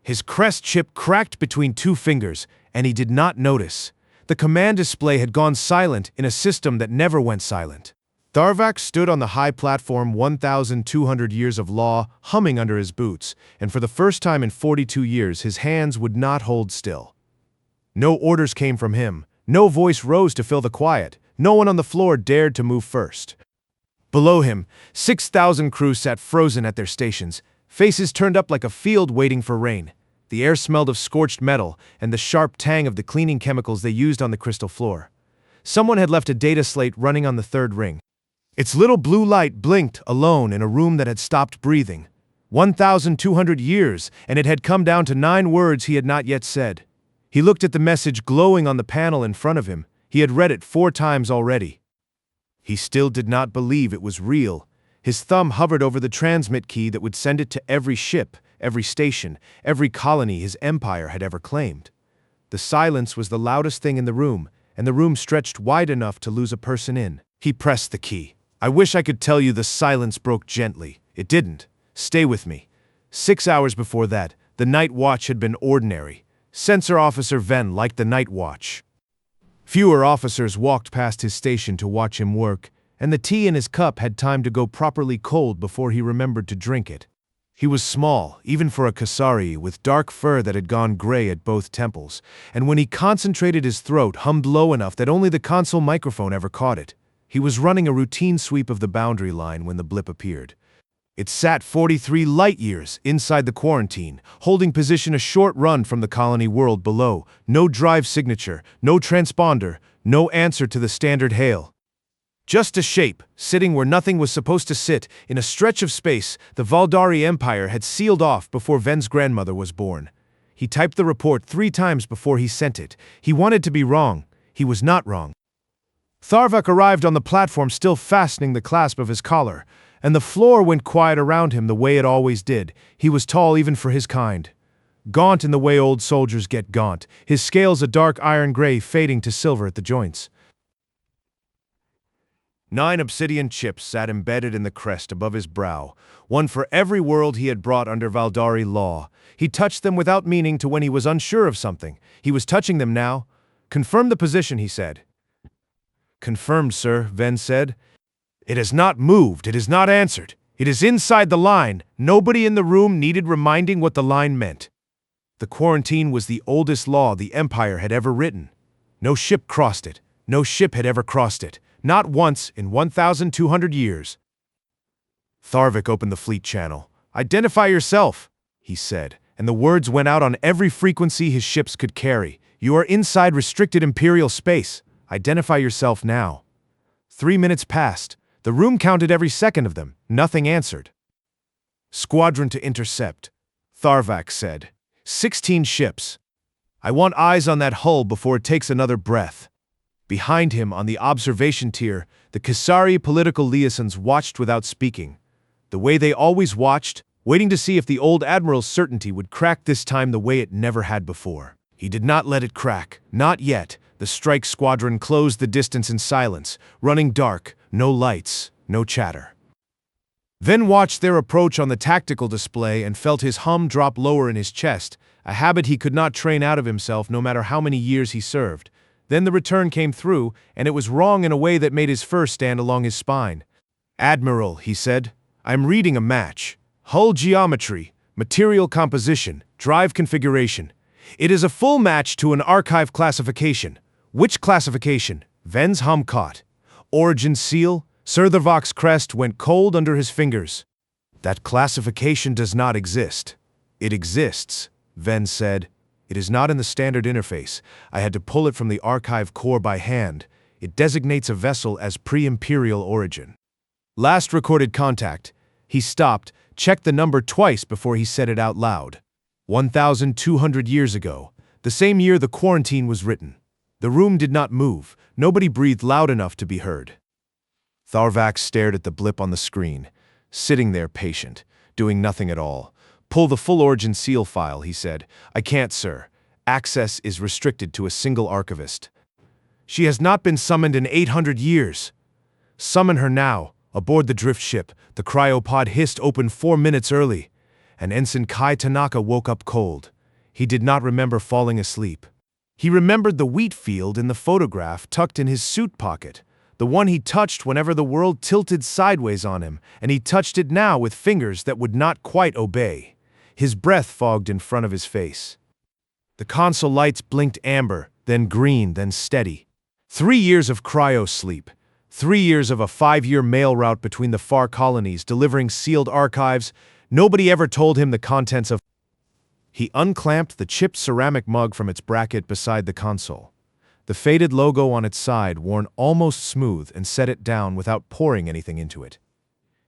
His crest chip cracked between two fingers, and he did not notice. The command display had gone silent in a system that never went silent. Tharvak stood on the high platform 1,200 years of law, humming under his boots, and for the first time in 42 years his hands would not hold still. No orders came from him, no voice rose to fill the quiet, no one on the floor dared to move first. Below him, 6,000 crew sat frozen at their stations, faces turned up like a field waiting for rain. The air smelled of scorched metal and the sharp tang of the cleaning chemicals they used on the crystal floor. Someone had left a data slate running on the third ring. Its little blue light blinked alone in a room that had stopped breathing. 1,200 years, and it had come down to 9 words he had not yet said. He looked at the message glowing on the panel in front of him. He had read it 4 times already. He still did not believe it was real. His thumb hovered over the transmit key that would send it to every ship, every station, every colony his empire had ever claimed. The silence was the loudest thing in the room, and the room stretched wide enough to lose a person in. He pressed the key. I wish I could tell you the silence broke gently. It didn't. Stay with me. 6 hours before that, the night watch had been ordinary. Sensor Officer Ven liked the night watch. Fewer officers walked past his station to watch him work, and the tea in his cup had time to go properly cold before he remembered to drink it. He was small, even for a Kasari, with dark fur that had gone gray at both temples, and when he concentrated his throat hummed low enough that only the console microphone ever caught it. He was running a routine sweep of the boundary line when the blip appeared. It sat 43 light-years inside the quarantine, holding position a short run from the colony world below. No drive signature, no transponder, no answer to the standard hail. Just a shape, sitting where nothing was supposed to sit, in a stretch of space the Valdari Empire had sealed off before Ven's grandmother was born. He typed the report 3 times before he sent it. He wanted to be wrong. He was not wrong. Tharvak arrived on the platform still fastening the clasp of his collar, and the floor went quiet around him the way it always did. He was tall even for his kind. Gaunt in the way old soldiers get gaunt, his scales a dark iron gray fading to silver at the joints. 9 obsidian chips sat embedded in the crest above his brow, one for every world he had brought under Valdari law. He touched them without meaning to when he was unsure of something. He was touching them now. Confirm the position, he said. Confirmed, sir, Ven said. It has not moved, it has not answered. It is inside the line. Nobody in the room needed reminding what the line meant. The quarantine was the oldest law the Empire had ever written. No ship crossed it. No ship had ever crossed it. Not once in 1,200 years. Tharvak opened the fleet channel. Identify yourself, he said, and the words went out on every frequency his ships could carry. You are inside restricted Imperial space. Identify yourself now. 3 minutes passed. The room counted every second of them. Nothing answered. Squadron to intercept, Tharvak said. 16 ships. I want eyes on that hull before it takes another breath. Behind him, on the observation tier, the Kasari political liaisons watched without speaking. The way they always watched, waiting to see if the old admiral's certainty would crack this time the way it never had before. He did not let it crack. Not yet. The strike squadron closed the distance in silence, running dark, no lights, no chatter. Then watched their approach on the tactical display and felt his hum drop lower in his chest, a habit he could not train out of himself no matter how many years he served. Then the return came through, and it was wrong in a way that made his fur stand along his spine. Admiral, he said, I'm reading a match. Hull geometry, material composition, drive configuration. It is a full match to an archive classification. Which classification? Ven's hum caught. Origin seal? Sir Tharvak's crest went cold under his fingers. That classification does not exist. It exists, Ven said. It is not in the standard interface. I had to pull it from the archive core by hand. It designates a vessel as pre-imperial origin. Last recorded contact. He stopped, checked the number twice before he said it out loud. 1,200 years ago, the same year the quarantine was written. The room did not move. Nobody breathed loud enough to be heard. Tharvak stared at the blip on the screen, sitting there patient, doing nothing at all. Pull the full origin seal file, he said. I can't, sir. Access is restricted to a single archivist. She has not been summoned in 800 years. Summon her now. Aboard the drift ship, the cryopod hissed open 4 minutes early, and Ensign Kai Tanaka woke up cold. He did not remember falling asleep. He remembered the wheat field in the photograph tucked in his suit pocket, the one he touched whenever the world tilted sideways on him, and he touched it now with fingers that would not quite obey. His breath fogged in front of his face. The console lights blinked amber, then green, then steady. 3 years of cryo-sleep. 3 years of a 5-year mail route between the far colonies delivering sealed archives. Nobody ever told him the contents of... He unclamped the chipped ceramic mug from its bracket beside the console. The faded logo on its side worn almost smooth, and set it down without pouring anything into it.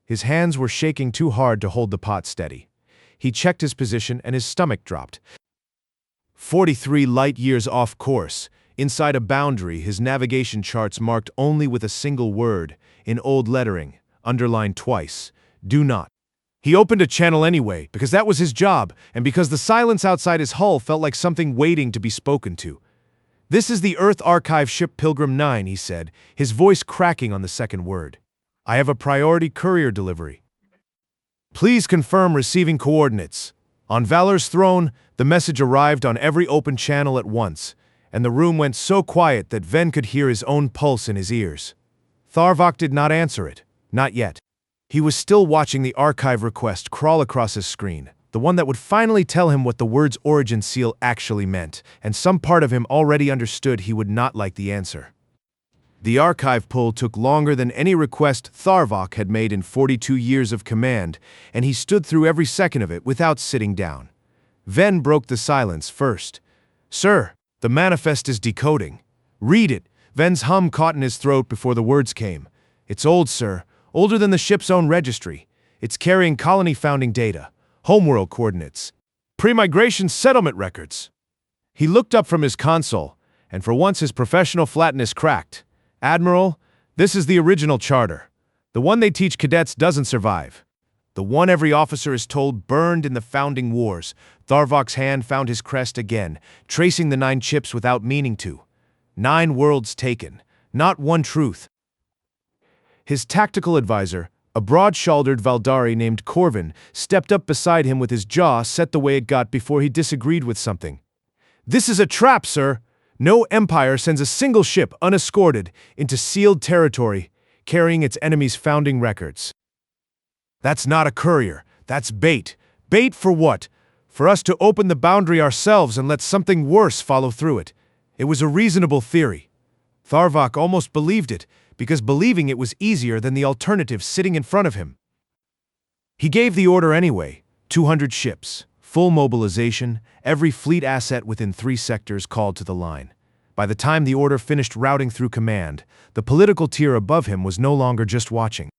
His hands were shaking too hard to hold the pot steady. He checked his position and his stomach dropped. 43 light-years off course. Inside a boundary, his navigation charts marked only with a single word, in old lettering, underlined twice, "Do not." He opened a channel anyway, because that was his job, and because the silence outside his hull felt like something waiting to be spoken to. "This is the Earth Archive ship Pilgrim 9, he said, his voice cracking on the second word. "I have a priority courier delivery. Please confirm receiving coordinates." On Valor's throne, the message arrived on every open channel at once, and the room went so quiet that Ven could hear his own pulse in his ears. Tharvok did not answer it, not yet. He was still watching the archive request crawl across his screen, the one that would finally tell him what the word's origin seal actually meant, and some part of him already understood he would not like the answer. The archive pull took longer than any request Tharvok had made in 42 years of command, and he stood through every second of it without sitting down. Ven broke the silence first. "Sir, the manifest is decoding." "Read it." Ven's hum caught in his throat before the words came. "It's old, sir. Older than the ship's own registry. It's carrying colony founding data, homeworld coordinates, pre-migration settlement records." He looked up from his console, and for once his professional flatness cracked. "Admiral, this is the original charter. The one they teach cadets doesn't survive. The one every officer is told burned in the founding wars." Tharvok's hand found his crest again, tracing the 9 chips without meaning to. 9 worlds taken, not one truth. His tactical advisor, a broad-shouldered Valdari named Corvin, stepped up beside him with his jaw set the way it got before he disagreed with something. "This is a trap, sir. No empire sends a single ship unescorted into sealed territory, carrying its enemy's founding records. That's not a courier. That's bait. Bait for what? For us to open the boundary ourselves and let something worse follow through it." It was a reasonable theory. Tharvok almost believed it, because believing it was easier than the alternative sitting in front of him. He gave the order anyway. 200 ships, full mobilization, every fleet asset within 3 sectors called to the line. By the time the order finished routing through command, the political tier above him was no longer just watching.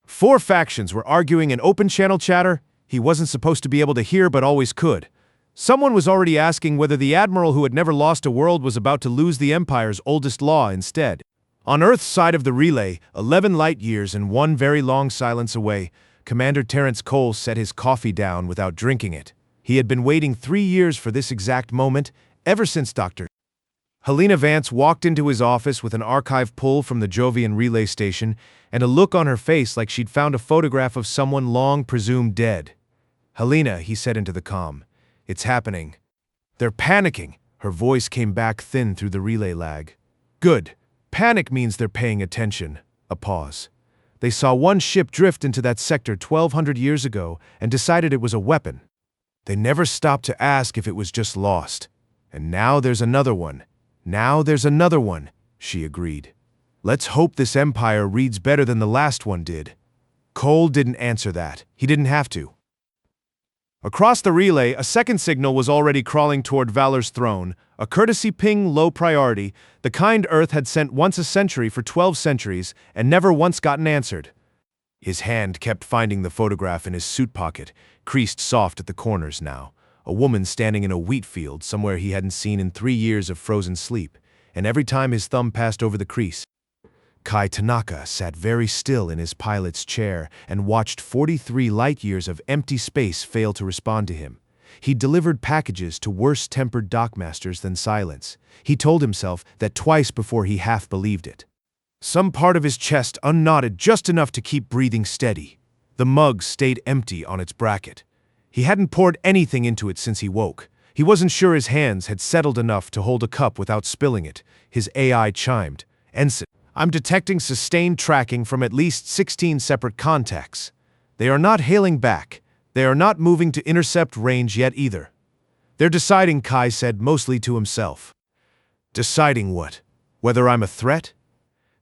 4 factions were arguing in open channel chatter he wasn't supposed to be able to hear but always could. Someone was already asking whether the admiral who had never lost a world was about to lose the Empire's oldest law instead. On Earth's side of the relay, 11 light-years and 1 very long silence away, Commander Terrence Cole set his coffee down without drinking it. He had been waiting 3 years for this exact moment, ever since Dr. Helena Vance walked into his office with an archive pull from the Jovian relay station and a look on her face like she'd found a photograph of someone long presumed dead. "Helena," he said into the comm, "it's happening. They're panicking." Her voice came back thin through the relay lag. "Good. Panic means they're paying attention." A pause. "They saw 1 ship drift into that sector 1,200 years ago and decided it was a weapon. They never stopped to ask if it was just lost. And now there's another one. Now there's another one," she agreed. "Let's hope this empire reads better than the last one did." Cole didn't answer that. He didn't have to. Across the relay, a second signal was already crawling toward Valor's throne, a courtesy ping low priority, the kind Earth had sent once a century for 12 centuries and never once gotten answered. His hand kept finding the photograph in his suit pocket, creased soft at the corners now. A woman standing in a wheat field somewhere he hadn't seen in 3 years of frozen sleep, and every time his thumb passed over the crease, Kai Tanaka sat very still in his pilot's chair and watched 43 light-years of empty space fail to respond to him. He delivered packages to worse-tempered dockmasters than silence. He told himself that twice before he half believed it. Some part of his chest unknotted just enough to keep breathing steady. The mug stayed empty on its bracket. He hadn't poured anything into it since he woke. He wasn't sure his hands had settled enough to hold a cup without spilling it. His AI chimed. Ensign, I'm detecting sustained tracking from at least 16 separate contacts. They are not hailing back. They are not moving to intercept range yet either. They're deciding, Kai said, mostly to himself. Deciding what? Whether I'm a threat?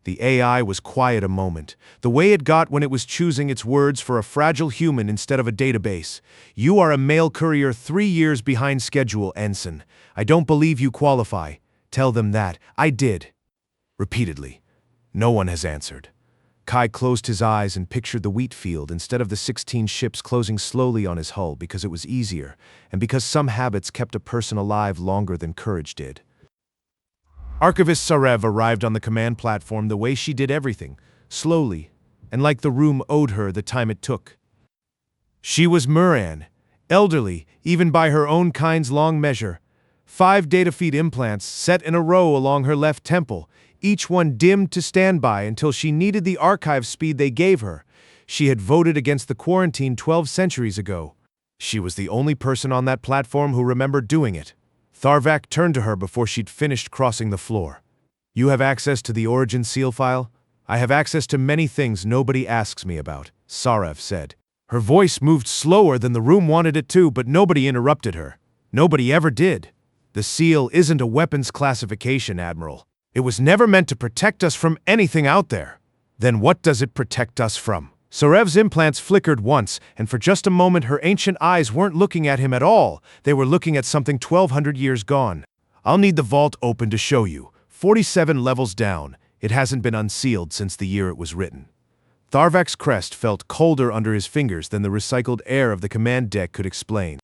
The AI was quiet a moment, the way it got when it was choosing its words for a fragile human instead of a database. You are a mail courier 3 years behind schedule, Ensign. I don't believe you qualify. Tell them that. I did. Repeatedly. No one has answered. Kai closed his eyes and pictured the wheat field instead of the 16 ships closing slowly on his hull because it was easier, and because some habits kept a person alive longer than courage did. Archivist Sarev arrived on the command platform the way she did everything, slowly, and like the room owed her the time it took. She was Muran, elderly, even by her own kind's long measure. 5 data feed implants set in a row along her left temple, each one dimmed to standby until she needed the archive speed they gave her. She had voted against the quarantine 12 centuries ago. She was the only person on that platform who remembered doing it. Tharvak turned to her before she'd finished crossing the floor. You have access to the Origin Seal file? I have access to many things nobody asks me about, Sarev said. Her voice moved slower than the room wanted it to, but nobody interrupted her. Nobody ever did. The seal isn't a weapons classification, Admiral. It was never meant to protect us from anything out there. Then what does it protect us from? Sarev's implants flickered once, and for just a moment her ancient eyes weren't looking at him at all. They were looking at something 1,200 years gone. I'll need the vault open to show you. 47 levels down. It hasn't been unsealed since the year it was written. Tharvak's crest felt colder under his fingers than the recycled air of the command deck could explain.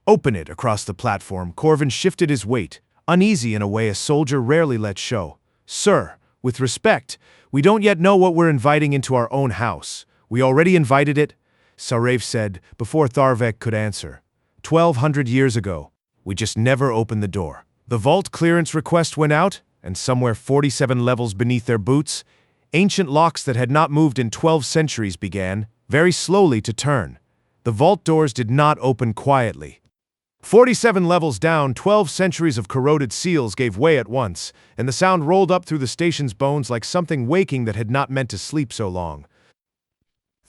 Open it across the platform. Corvin shifted his weight, uneasy in a way a soldier rarely lets show. Sir, with respect, we don't yet know what we're inviting into our own house. We already invited it, Sarev said, before Tharvak could answer. 1,200 years ago. We just never opened the door. The vault clearance request went out, and somewhere 47 levels beneath their boots, ancient locks that had not moved in 12 centuries began, very slowly, to turn. The vault doors did not open quietly. 47 levels down, 12 centuries of corroded seals gave way at once, and the sound rolled up through the station's bones like something waking that had not meant to sleep so long.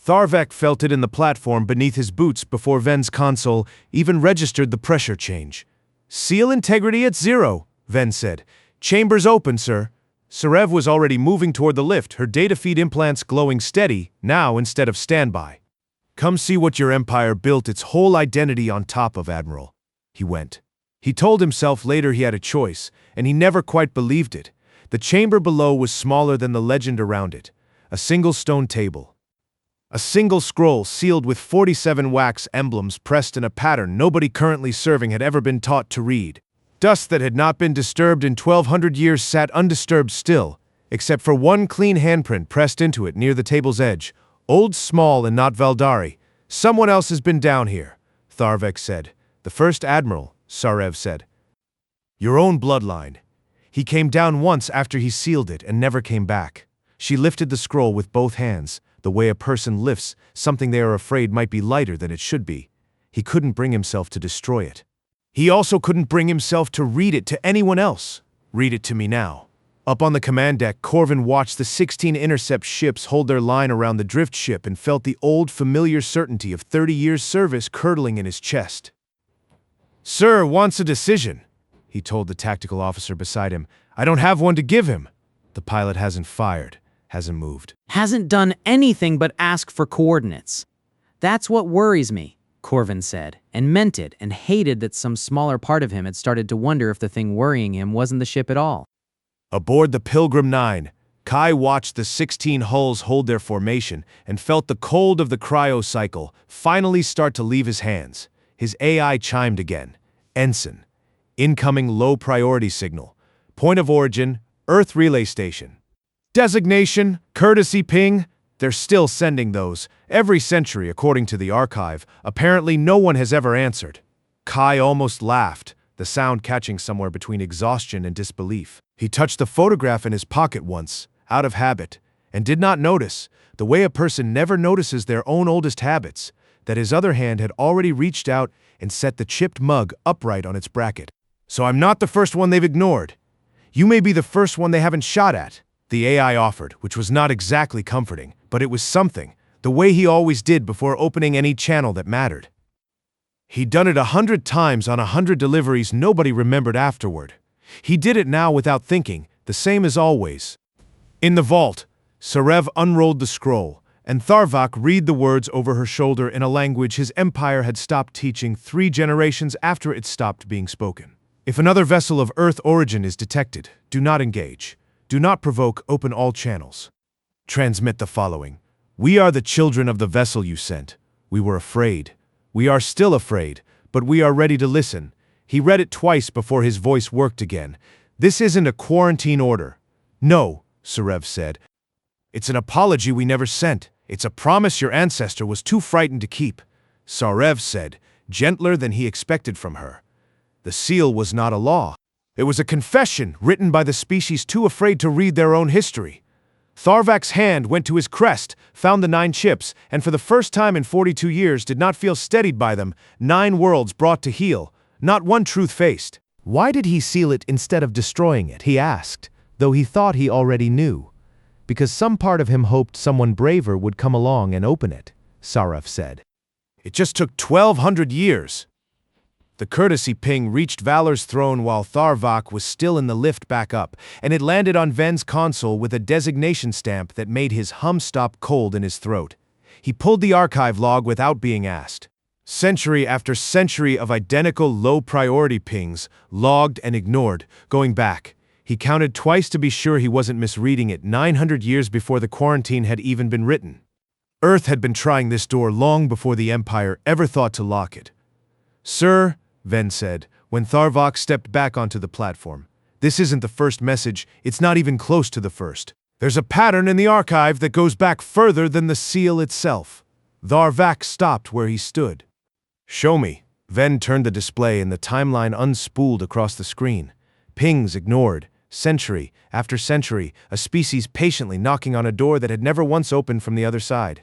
Tharvak felt it in the platform beneath his boots before Ven's console even registered the pressure change. Seal integrity at 0, Ven said. Chambers open, sir. Sarev was already moving toward the lift, her data feed implants glowing steady, now instead of standby. Come see what your empire built its whole identity on top of, Admiral. He went. He told himself later he had a choice, and he never quite believed it. The chamber below was smaller than the legend around it. A single stone table. A single scroll sealed with 47 wax emblems pressed in a pattern nobody currently serving had ever been taught to read. Dust that had not been disturbed in 1,200 years sat undisturbed still, except for one clean handprint pressed into it near the table's edge. Old, small, and not Valdari. Someone else has been down here, Tharvak said. The first admiral, Sarev said. Your own bloodline. He came down once after he sealed it and never came back. She lifted the scroll with both hands, the way a person lifts something they are afraid might be lighter than it should be. He couldn't bring himself to destroy it. He also couldn't bring himself to read it to anyone else. Read it to me now. Up on the command deck, Corvin watched the 16 intercept ships hold their line around the drift ship and felt the old familiar certainty of 30 years' service curdling in his chest. Sir wants a decision, he told the tactical officer beside him. I don't have one to give him. The pilot hasn't fired, hasn't moved. Hasn't done anything but ask for coordinates. That's what worries me, Corvin said, and meant it, and hated that some smaller part of him had started to wonder if the thing worrying him wasn't the ship at all. Aboard the Pilgrim 9, Kai watched the 16 hulls hold their formation and felt the cold of the cryo cycle finally start to leave his hands. His AI chimed again. Ensign. Incoming low priority signal. Point of origin, Earth Relay Station. Designation, courtesy ping. They're still sending those, every century according to the archive. Apparently no one has ever answered. Kai almost laughed, the sound catching somewhere between exhaustion and disbelief. He touched the photograph in his pocket once, out of habit, and did not notice, the way a person never notices their own oldest habits, that his other hand had already reached out and set the chipped mug upright on its bracket. "So I'm not the first one they've ignored. You may be the first one they haven't shot at," the AI offered, which was not exactly comforting, but it was something, the way he always did before opening any channel that mattered. He'd done it 100 times on 100 deliveries nobody remembered afterward. He did it now without thinking, the same as always. In the vault, Sarev unrolled the scroll, and Tharvak read the words over her shoulder in a language his empire had stopped teaching 3 generations after it stopped being spoken. "If another vessel of Earth origin is detected, do not engage. Do not provoke, open all channels. Transmit the following. We are the children of the vessel you sent. We were afraid. We are still afraid, but we are ready to listen." He read it twice before his voice worked again. "This isn't a quarantine order." "No," Sarev said. "It's an apology we never sent. It's a promise your ancestor was too frightened to keep," Sarev said, gentler than he expected from her. The seal was not a law. It was a confession written by the species too afraid to read their own history. Tharvak's hand went to his crest, found the 9 chips, and for the first time in 42 years did not feel steadied by them, 9 worlds brought to heel, not one truth faced. Why did he seal it instead of destroying it, he asked, though he thought he already knew. Because some part of him hoped someone braver would come along and open it, Sarev said. It just took 1,200 years. The courtesy ping reached Valor's throne while Tharvak was still in the lift back up, and it landed on Ven's console with a designation stamp that made his hum stop cold in his throat. He pulled the archive log without being asked. Century after century of identical low-priority pings, logged and ignored, going back. He counted twice to be sure he wasn't misreading it, 900 years before the quarantine had even been written. Earth had been trying this door long before the Empire ever thought to lock it. "Sir," Ven said, when Tharvak stepped back onto the platform, "this isn't the first message, it's not even close to the first. There's a pattern in the archive that goes back further than the seal itself." Tharvak stopped where he stood. "Show me." Ven turned the display and the timeline unspooled across the screen. Pings ignored, century after century, a species patiently knocking on a door that had never once opened from the other side.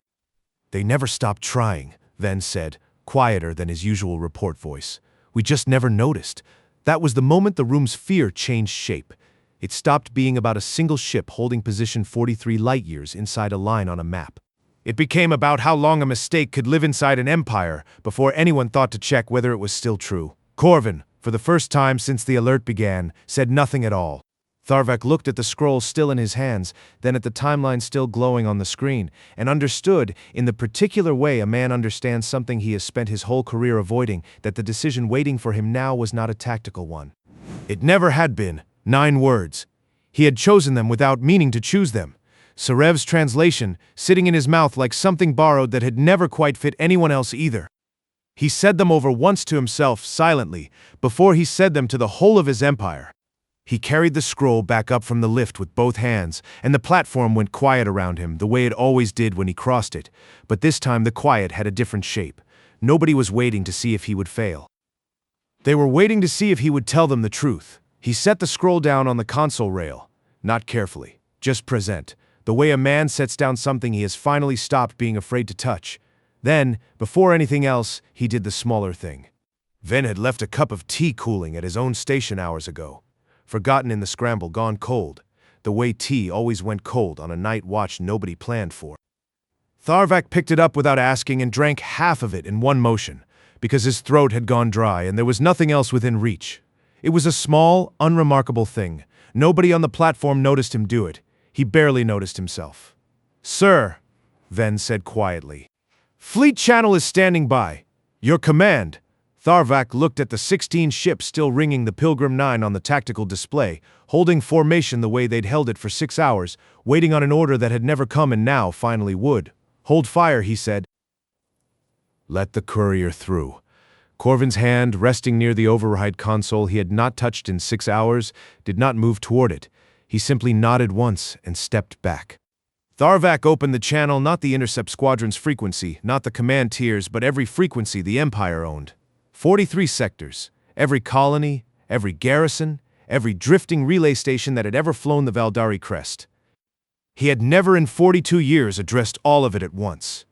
"They never stopped trying," Ven said, quieter than his usual report voice. "We just never noticed." That was the moment the room's fear changed shape. It stopped being about a single ship holding position 43 light-years inside a line on a map. It became about how long a mistake could live inside an empire before anyone thought to check whether it was still true. Corvin, for the first time since the alert began, said nothing at all. Tharvak looked at the scroll still in his hands, then at the timeline still glowing on the screen, and understood, in the particular way a man understands something he has spent his whole career avoiding, that the decision waiting for him now was not a tactical one. It never had been. 9 words. He had chosen them without meaning to choose them. Sarev's translation, sitting in his mouth like something borrowed that had never quite fit anyone else either. He said them over once to himself, silently, before he said them to the whole of his empire. He carried the scroll back up from the lift with both hands, and the platform went quiet around him, the way it always did when he crossed it. But this time the quiet had a different shape. Nobody was waiting to see if he would fail. They were waiting to see if he would tell them the truth. He set the scroll down on the console rail. Not carefully. Just present. The way a man sets down something he has finally stopped being afraid to touch. Then, before anything else, he did the smaller thing. Ven had left a cup of tea cooling at his own station hours ago. Forgotten in the scramble, gone cold. The way tea always went cold on a night watch nobody planned for. Tharvak picked it up without asking and drank half of it in one motion, because his throat had gone dry and there was nothing else within reach. It was a small, unremarkable thing. Nobody on the platform noticed him do it. He barely noticed himself. "Sir," Ven said quietly. "Fleet Channel is standing by. Your command." Tharvak looked at the 16 ships still ringing the Pilgrim 9 on the tactical display, holding formation the way they'd held it for 6 hours, waiting on an order that had never come and now finally would. "Hold fire," he said. "Let the courier through." Corvin's hand, resting near the override console he had not touched in 6 hours, did not move toward it. He simply nodded once and stepped back. Tharvak opened the channel, not the Intercept Squadron's frequency, not the command tiers, but every frequency the Empire owned. 43 sectors, every colony, every garrison, every drifting relay station that had ever flown the Valdari crest. He had never in 42 years addressed all of it at once.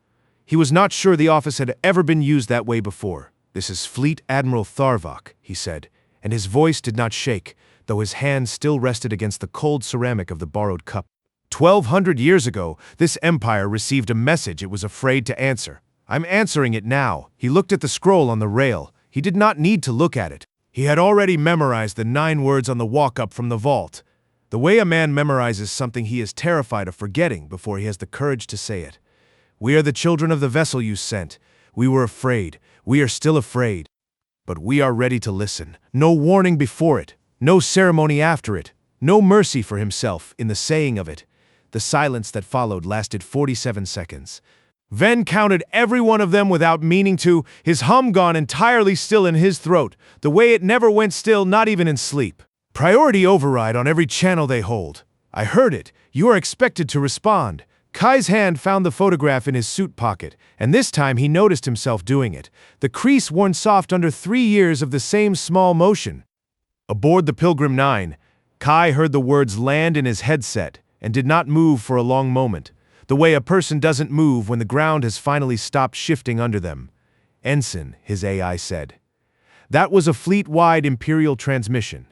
He was not sure the office had ever been used that way before. "This is Fleet Admiral Tharvok," he said, and his voice did not shake, though his hand still rested against the cold ceramic of the borrowed cup. 1,200 years ago, this empire received a message it was afraid to answer. I'm answering it now. He looked at the scroll on the rail. He did not need to look at it. He had already memorized the 9 words on the walk-up from the vault. The way a man memorizes something he is terrified of forgetting before he has the courage to say it. "We are the children of the vessel you sent. We were afraid. We are still afraid. But we are ready to listen. No warning before it. No ceremony after it. No mercy for himself in the saying of it." The silence that followed lasted 47 seconds. Ven counted every one of them without meaning to, his hum gone entirely still in his throat, the way it never went still, not even in sleep. "Priority override on every channel they hold. I heard it. You are expected to respond." Kai's hand found the photograph in his suit pocket, and this time he noticed himself doing it. The crease worn soft under 3 years of the same small motion. Aboard the Pilgrim 9, Kai heard the words land in his headset and did not move for a long moment, the way a person doesn't move when the ground has finally stopped shifting under them. "Ensign," his AI said. That was a fleet-wide Imperial transmission.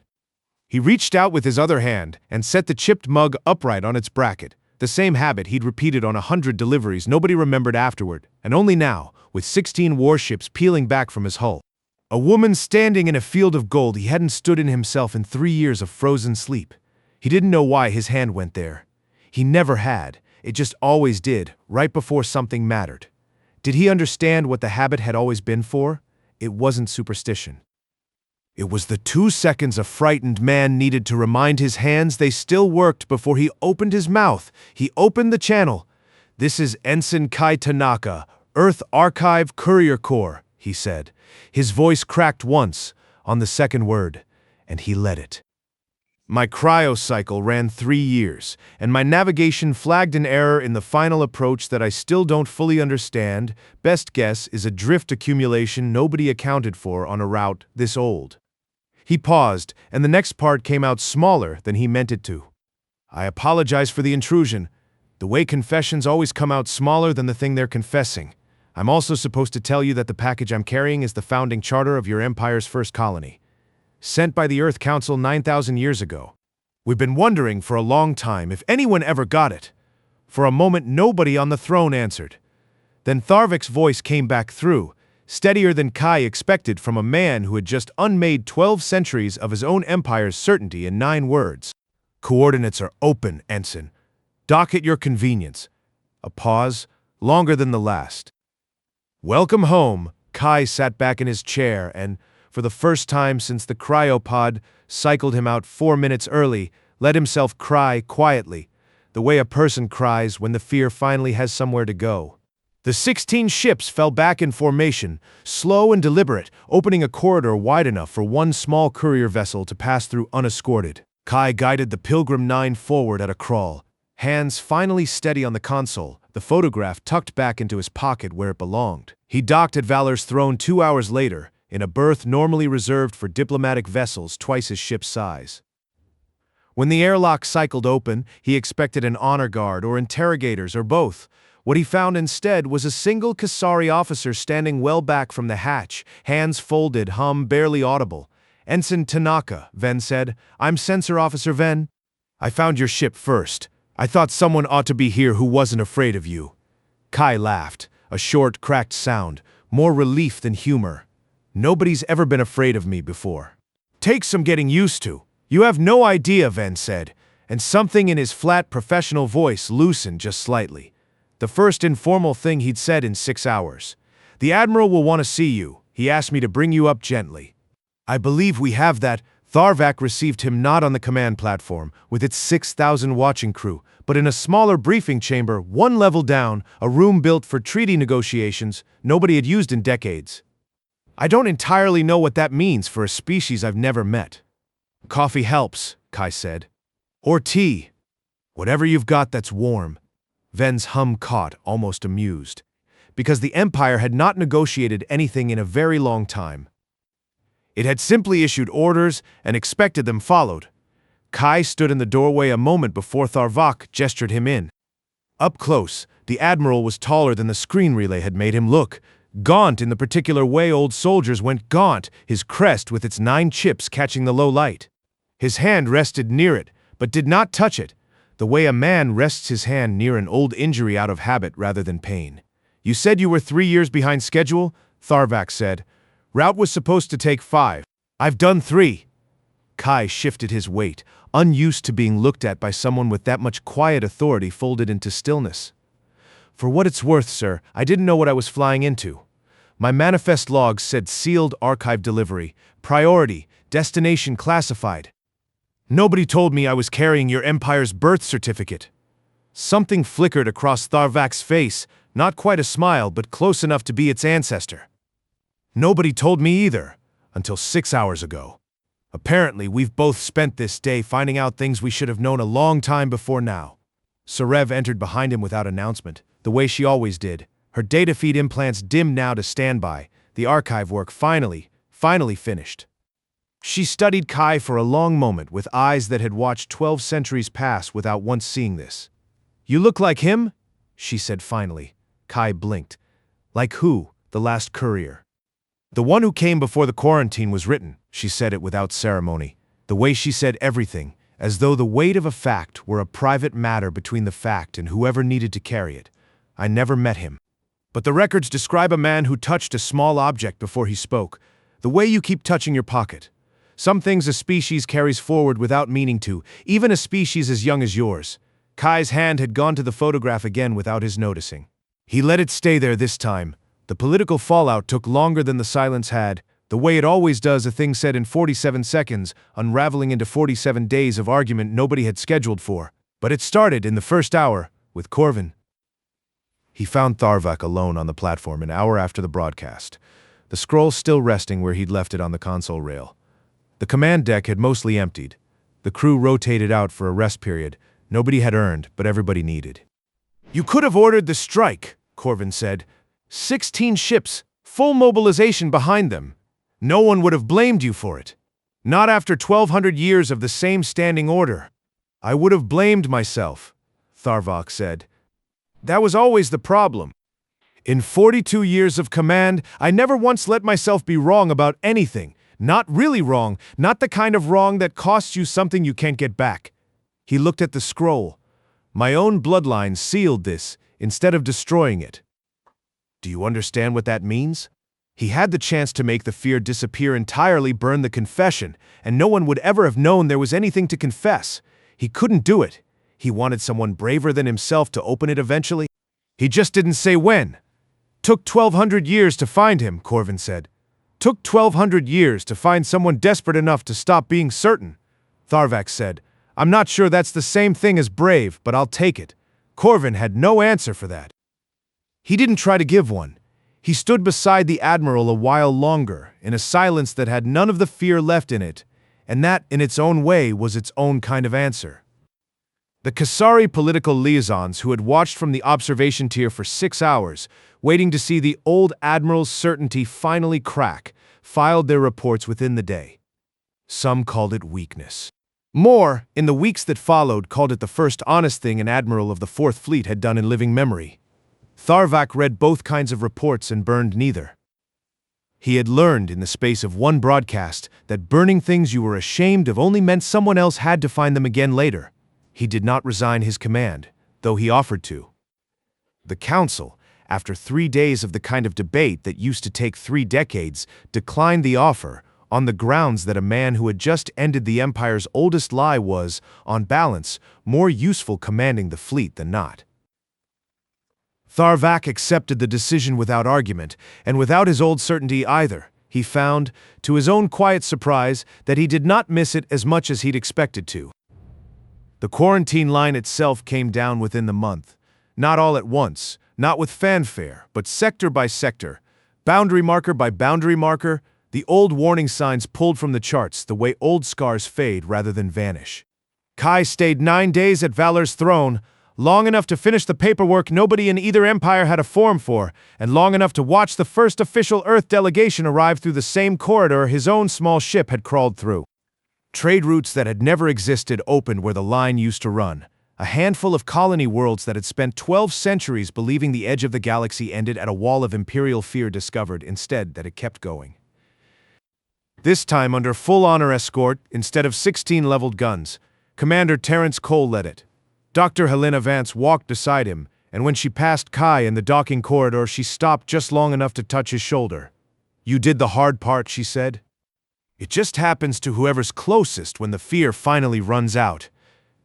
He reached out with his other hand and set the chipped mug upright on its bracket, the same habit he'd repeated on 100 deliveries nobody remembered afterward, and only now, with 16 warships peeling back from his hull. A woman standing in a field of gold he hadn't stood in himself in 3 years of frozen sleep. He didn't know why his hand went there. He never had. It just always did, right before something mattered. Did he understand what the habit had always been for? It wasn't superstition. It was the 2 seconds a frightened man needed to remind his hands they still worked before he opened his mouth. He opened the channel. "This is Ensign Kai Tanaka, Earth Archive Courier Corps," he said. His voice cracked once, on the second word, and he let it. "My cryocycle ran 3 years, and my navigation flagged an error in the final approach that I still don't fully understand. Best guess is a drift accumulation nobody accounted for on a route this old." He paused, and the next part came out smaller than he meant it to. "I apologize for the intrusion. The way confessions always come out smaller than the thing they're confessing. I'm also supposed to tell you that the package I'm carrying is the founding charter of your empire's first colony. Sent by the Earth Council 9,000 years ago. We've been wondering for a long time if anyone ever got it." For a moment, nobody on the throne answered. Then Tharvik's voice came back through, steadier than Kai expected from a man who had just unmade 12 centuries of his own empire's certainty in 9 words. "Coordinates are open, Ensign. Dock at your convenience." A pause, longer than the last. "Welcome home." Kai sat back in his chair and, for the first time since the cryopod cycled him out 4 minutes early, let himself cry quietly, the way a person cries when the fear finally has somewhere to go. The 16 ships fell back in formation, slow and deliberate, opening a corridor wide enough for one small courier vessel to pass through unescorted. Kai guided the Pilgrim 9 forward at a crawl, hands finally steady on the console, the photograph tucked back into his pocket where it belonged. He docked at Valor's throne 2 hours later, in a berth normally reserved for diplomatic vessels twice his ship's size. When the airlock cycled open, he expected an honor guard or interrogators or both. What he found instead was a single Kasari officer standing well back from the hatch, hands folded, hum barely audible. "Ensign Tanaka," Ven said. "I'm Sensor Officer Ven. I found your ship first. I thought someone ought to be here who wasn't afraid of you." Kai laughed, a short, cracked sound, more relief than humor. "Nobody's ever been afraid of me before." "Takes some getting used to. You have no idea," Ven said, and something in his flat professional voice loosened just slightly. The first informal thing he'd said in 6 hours. "The Admiral will want to see you. He asked me to bring you up gently." "I believe we have that." Tharvak received him not on the command platform, with its 6,000 watching crew, but in a smaller briefing chamber 1 level down, a room built for treaty negotiations nobody had used in decades. "I don't entirely know what that means for a species I've never met." "Coffee helps," Kai said. "Or tea. Whatever you've got that's warm." Ven's hum caught, almost amused, because the Empire had not negotiated anything in a very long time. It had simply issued orders and expected them followed. Kai stood in the doorway a moment before Tharvak gestured him in. Up close, the Admiral was taller than the screen relay had made him look. Gaunt in the particular way old soldiers went gaunt, his crest with its 9 chips catching the low light. His hand rested near it, but did not touch it, the way a man rests his hand near an old injury out of habit rather than pain. You said you were 3 years behind schedule? Tharvak said. Route was supposed to take 5. I've done 3. Kai shifted his weight, unused to being looked at by someone with that much quiet authority folded into stillness. For what it's worth, sir, I didn't know what I was flying into. My manifest logs said sealed archive delivery, priority, destination classified. Nobody told me I was carrying your Empire's birth certificate. Something flickered across Tharvak's face, not quite a smile, but close enough to be its ancestor. Nobody told me either, until 6 hours ago. Apparently, we've both spent this day finding out things we should have known a long time before now. Sarev entered behind him without announcement, the way she always did. Her data feed implants dimmed now to standby, the archive work finally finished. She studied Kai for a long moment with eyes that had watched 12 centuries pass without once seeing this. You look like him? She said finally. Kai blinked. Like who? The last courier. The one who came before the quarantine was written. She said it without ceremony. The way she said everything, as though the weight of a fact were a private matter between the fact and whoever needed to carry it. I never met him. But the records describe a man who touched a small object before he spoke, the way you keep touching your pocket. Some things a species carries forward without meaning to, even a species as young as yours. Kai's hand had gone to the photograph again without his noticing. He let it stay there this time. The political fallout took longer than the silence had, the way it always does, a thing said in 47 seconds, unraveling into 47 days of argument nobody had scheduled for. But it started in the first hour, with Corvin. He found Tharvak alone on the platform an hour after the broadcast, the scroll still resting where he'd left it on the console rail. The command deck had mostly emptied. The crew rotated out for a rest period. Nobody had earned, but everybody needed. You could have ordered the strike, Corvin said. 16 ships, full mobilization behind them. No one would have blamed you for it. Not after 1,200 years of the same standing order. I would have blamed myself, Tharvak said. That was always the problem. In 42 years of command, I never once let myself be wrong about anything. Not really wrong, not the kind of wrong that costs you something you can't get back. He looked at the scroll. My own bloodline sealed this, instead of destroying it. Do you understand what that means? He had the chance to make the fear disappear entirely, burn the confession, and no one would ever have known there was anything to confess. He couldn't do it. He wanted someone braver than himself to open it eventually. He just didn't say when. Took 1,200 years to find him, Corvin said. Took 1,200 years to find someone desperate enough to stop being certain. Tharvak said, I'm not sure that's the same thing as brave, but I'll take it. Corvin had no answer for that. He didn't try to give one. He stood beside the Admiral a while longer, in a silence that had none of the fear left in it, and that, in its own way, was its own kind of answer. The Kasari political liaisons who had watched from the observation tier for 6 hours, waiting to see the old Admiral's certainty finally crack, filed their reports within the day. Some called it weakness. More, in the weeks that followed, called it the first honest thing an Admiral of the Fourth Fleet had done in living memory. Tharvak read both kinds of reports and burned neither. He had learned in the space of one broadcast that burning things you were ashamed of only meant someone else had to find them again later. He did not resign his command, though he offered to. The Council, after 3 days of the kind of debate that used to take 3 decades, declined the offer on the grounds that a man who had just ended the Empire's oldest lie was, on balance, more useful commanding the fleet than not. Tharvak accepted the decision without argument, and without his old certainty either. He found, to his own quiet surprise, that he did not miss it as much as he'd expected to. The quarantine line itself came down within the month. Not all at once, not with fanfare, but sector by sector, boundary marker by boundary marker, the old warning signs pulled from the charts the way old scars fade rather than vanish. Kai stayed 9 days at Valor's throne, long enough to finish the paperwork nobody in either empire had a form for, and long enough to watch the first official Earth delegation arrive through the same corridor his own small ship had crawled through. Trade routes that had never existed opened where the line used to run. A handful of colony worlds that had spent 12 centuries believing the edge of the galaxy ended at a wall of imperial fear discovered instead that it kept going. This time under full honor escort instead of 16 leveled guns. Commander Terrence Cole led it. Dr. Helena Vance walked beside him, and when she passed Kai in the docking corridor, she stopped just long enough to touch his shoulder. "You did the hard part," she said. "It just happens to whoever's closest when the fear finally runs out."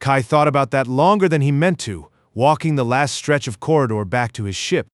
Kai thought about that longer than he meant to, walking the last stretch of corridor back to his ship.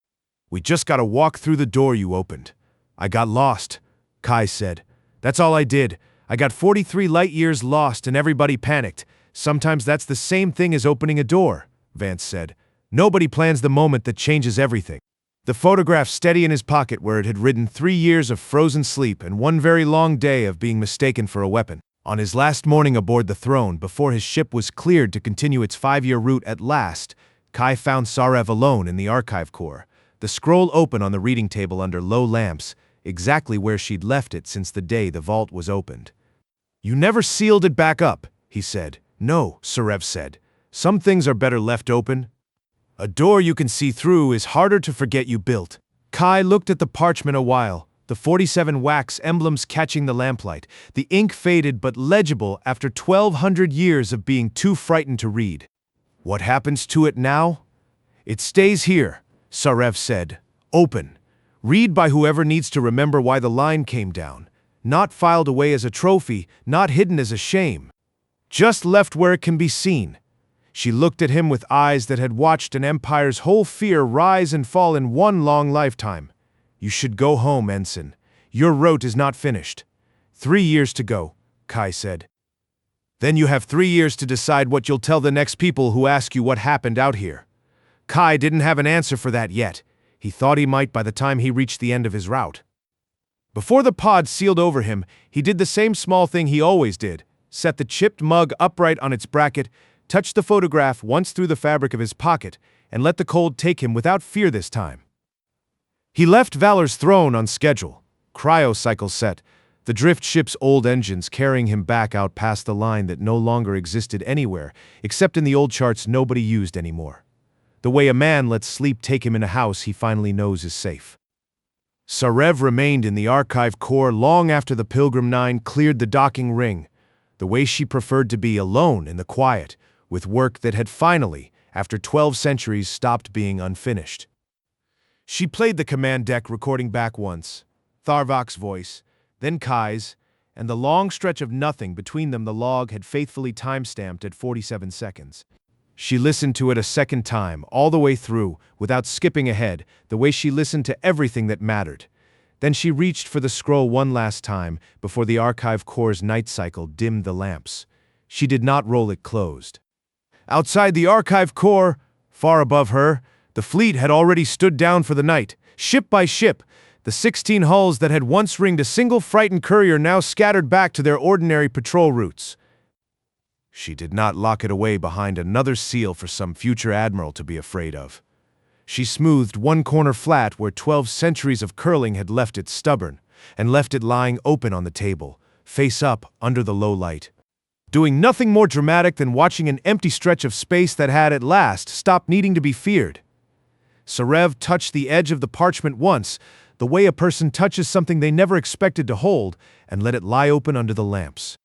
"We just gotta walk through the door you opened." "I got lost," Kai said. "That's all I did. I got 43 light years lost and everybody panicked. Sometimes that's the same thing as opening a door," Vance said. "Nobody plans the moment that changes everything." The photograph steady in his pocket where it had ridden 3 years of frozen sleep and 1 very long day of being mistaken for a weapon. On his last morning aboard the throne, before his ship was cleared to continue its 5-year route at last, Kai found Sarev alone in the archive core, the scroll open on the reading table under low lamps, exactly where she'd left it since the day the vault was opened. "You never sealed it back up," he said. "No," Sarev said. "Some things are better left open. A door you can see through is harder to forget you built." Kai looked at the parchment a while, the 47 wax emblems catching the lamplight, the ink faded but legible after 1,200 years of being too frightened to read. "What happens to it now?" "It stays here," Sarev said. "Open. Read by whoever needs to remember why the line came down. Not filed away as a trophy, not hidden as a shame. Just left where it can be seen." She looked at him with eyes that had watched an empire's whole fear rise and fall in one long lifetime. "You should go home, Ensign. Your route is not finished." 3 years to go," Kai said. "Then you have 3 years to decide what you'll tell the next people who ask you what happened out here." Kai didn't have an answer for that yet. He thought he might by the time he reached the end of his route. Before the pod sealed over him, he did the same small thing he always did. Set the chipped mug upright on its bracket, touched the photograph once through the fabric of his pocket, and let the cold take him without fear this time. He left Valor's throne on schedule. Cryocycle set, the drift ship's old engines carrying him back out past the line that no longer existed anywhere, except in the old charts nobody used anymore. The way a man lets sleep take him in a house he finally knows is safe. Sarev remained in the archive core long after the Pilgrim 9 cleared the docking ring, the way she preferred to be, alone in the quiet, with work that had finally, after 12 centuries, stopped being unfinished. She played the command deck recording back once, Tharvok's voice, then Kai's, and the long stretch of nothing between them the log had faithfully time-stamped at 47 seconds. She listened to it a second time, all the way through, without skipping ahead, the way she listened to everything that mattered. Then she reached for the scroll one last time before the archive core's night cycle dimmed the lamps. She did not roll it closed. Outside the archive core, far above her, the fleet had already stood down for the night, ship by ship. The 16 hulls that had once ringed a single frightened courier now scattered back to their ordinary patrol routes. She did not lock it away behind another seal for some future admiral to be afraid of. She smoothed one corner flat where 12 centuries of curling had left it stubborn, and left it lying open on the table, face up under the low light. Doing nothing more dramatic than watching an empty stretch of space that had at last stopped needing to be feared. Sarev touched the edge of the parchment once, the way a person touches something they never expected to hold, and let it lie open under the lamps.